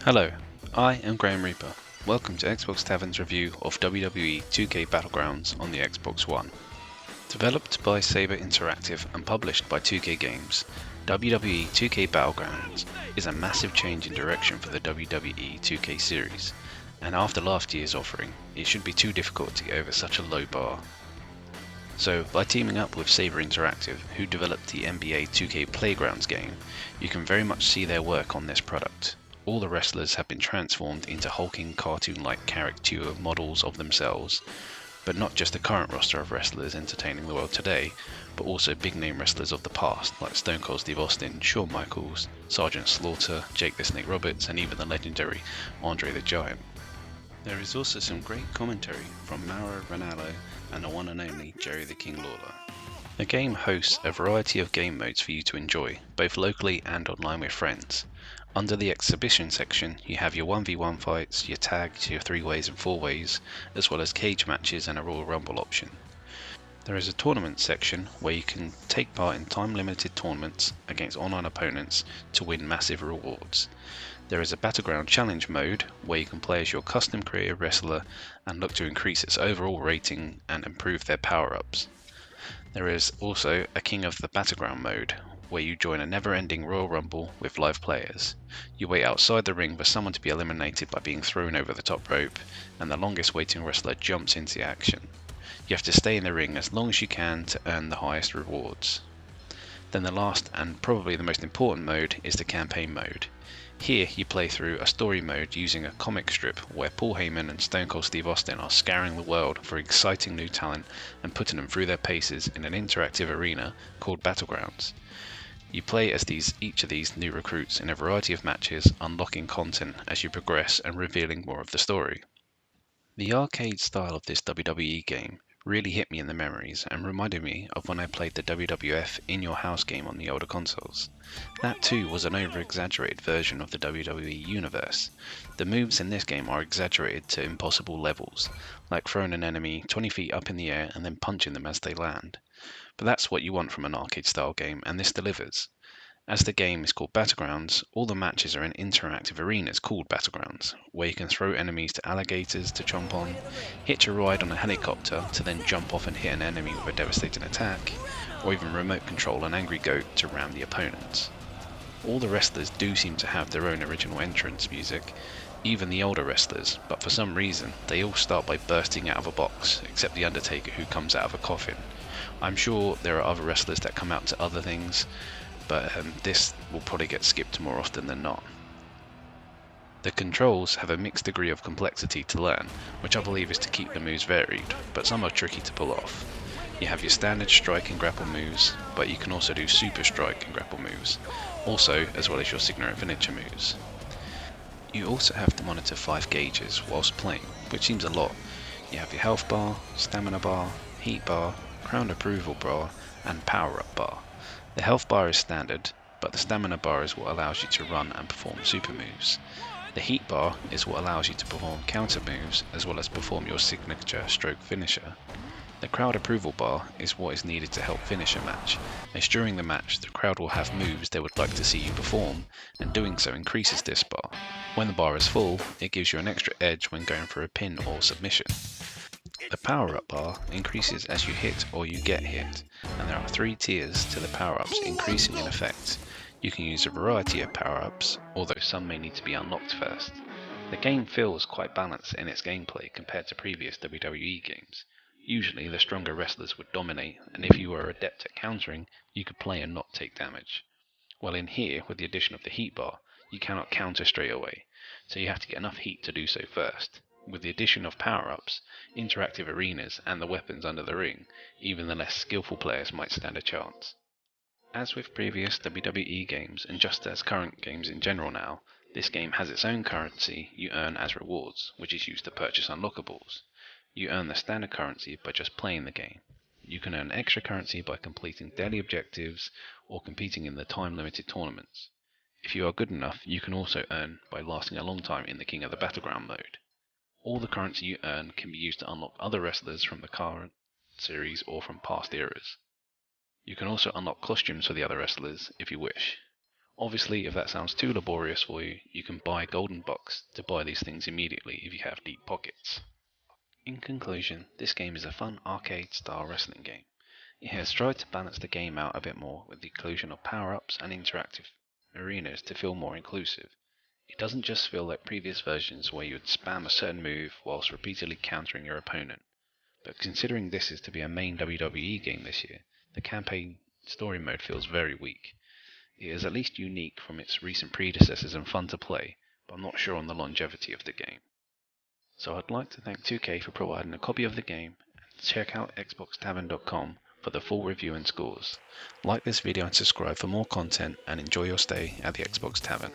Hello, I am Graham Reaper. Welcome to Xbox Tavern's review of WWE 2K Battlegrounds on the Xbox One. Developed by Saber Interactive and published by 2K Games, WWE 2K Battlegrounds is a massive change in direction for the WWE 2K series, and after last year's offering, it should be too difficult to get over such a low bar. So, by teaming up with Saber Interactive, who developed the NBA 2K Playgrounds game, you can very much see their work on this product. All the wrestlers have been transformed into hulking cartoon-like caricature models of themselves, but not just the current roster of wrestlers entertaining the world today, but also big-name wrestlers of the past like Stone Cold Steve Austin, Shawn Michaels, Sergeant Slaughter, Jake the Snake Roberts, and even the legendary Andre the Giant. There is also some great commentary from Mauro Ranallo and the one and only Jerry the King Lawler. The game hosts a variety of game modes for you to enjoy, both locally and online with friends. Under the exhibition section, you have your 1v1 fights, your tags, your 3-ways and 4-ways, as well as cage matches and a Royal Rumble option. There is a tournament section where you can take part in time-limited tournaments against online opponents to win massive rewards. There is a Battleground Challenge mode where you can play as your custom created wrestler and look to increase its overall rating and improve their power-ups. There is also a King of the Battleground mode, where you join a never-ending Royal Rumble with live players. You wait outside the ring for someone to be eliminated by being thrown over the top rope, and the longest waiting wrestler jumps into the action. You have to stay in the ring as long as you can to earn the highest rewards. Then the last and probably the most important mode is the campaign mode. Here you play through a story mode using a comic strip where Paul Heyman and Stone Cold Steve Austin are scouring the world for exciting new talent and putting them through their paces in an interactive arena called Battlegrounds. You play as each of these new recruits in a variety of matches, unlocking content as you progress and revealing more of the story. The arcade style of this WWE game really hit me in the memories and reminded me of when I played the WWF In Your House game on the older consoles. That too was an over-exaggerated version of the WWE universe. The moves in this game are exaggerated to impossible levels, like throwing an enemy 20 feet up in the air and then punching them as they land. But that's what you want from an arcade style game, and this delivers. As the game is called Battlegrounds, all the matches are in interactive arenas called Battlegrounds, where you can throw enemies to alligators to chomp on, hitch a ride on a helicopter to then jump off and hit an enemy with a devastating attack, or even remote control an angry goat to ram the opponents. All the wrestlers do seem to have their own original entrance music, even the older wrestlers, but for some reason they all start by bursting out of a box, except the Undertaker who comes out of a coffin. I'm sure there are other wrestlers that come out to other things, but this will probably get skipped more often than not. The controls have a mixed degree of complexity to learn, which I believe is to keep the moves varied, but some are tricky to pull off. You have your standard strike and grapple moves, but you can also do super strike and grapple moves, also as well as your signature finisher moves. You also have to monitor 5 gauges whilst playing, which seems a lot. You have your health bar, stamina bar, heat bar, crown approval bar, and power up bar. The health bar is standard, but the stamina bar is what allows you to run and perform super moves. The heat bar is what allows you to perform counter moves as well as perform your signature stroke finisher. The crowd approval bar is what is needed to help finish a match, as during the match the crowd will have moves they would like to see you perform, and doing so increases this bar. When the bar is full, it gives you an extra edge when going for a pin or submission. The power-up bar increases as you hit or you get hit, and there are 3 tiers to the power-ups increasing in effect. You can use a variety of power-ups, although some may need to be unlocked first. The game feels quite balanced in its gameplay compared to previous WWE games. Usually the stronger wrestlers would dominate, and if you were adept at countering, you could play and not take damage. While in here, with the addition of the heat bar, you cannot counter straight away, so you have to get enough heat to do so first. With the addition of power-ups, interactive arenas, and the weapons under the ring, even the less skillful players might stand a chance. As with previous WWE games, and just as current games in general now, this game has its own currency you earn as rewards, which is used to purchase unlockables. You earn the standard currency by just playing the game. You can earn extra currency by completing daily objectives or competing in the time-limited tournaments. If you are good enough, you can also earn by lasting a long time in the King of the Battleground mode. All the currency you earn can be used to unlock other wrestlers from the current series or from past eras. You can also unlock costumes for the other wrestlers if you wish. Obviously, if that sounds too laborious for you, you can buy golden bucks to buy these things immediately if you have deep pockets. In conclusion, this game is a fun arcade-style wrestling game. It has tried to balance the game out a bit more with the inclusion of power-ups and interactive arenas to feel more inclusive. It doesn't just feel like previous versions where you would spam a certain move whilst repeatedly countering your opponent, but considering this is to be a main WWE game this year, the campaign story mode feels very weak. It is at least unique from its recent predecessors and fun to play, but I'm not sure on the longevity of the game. So I'd like to thank 2K for providing a copy of the game, and check out xboxtavern.com for the full review and scores. Like this video and subscribe for more content, and enjoy your stay at the Xbox Tavern.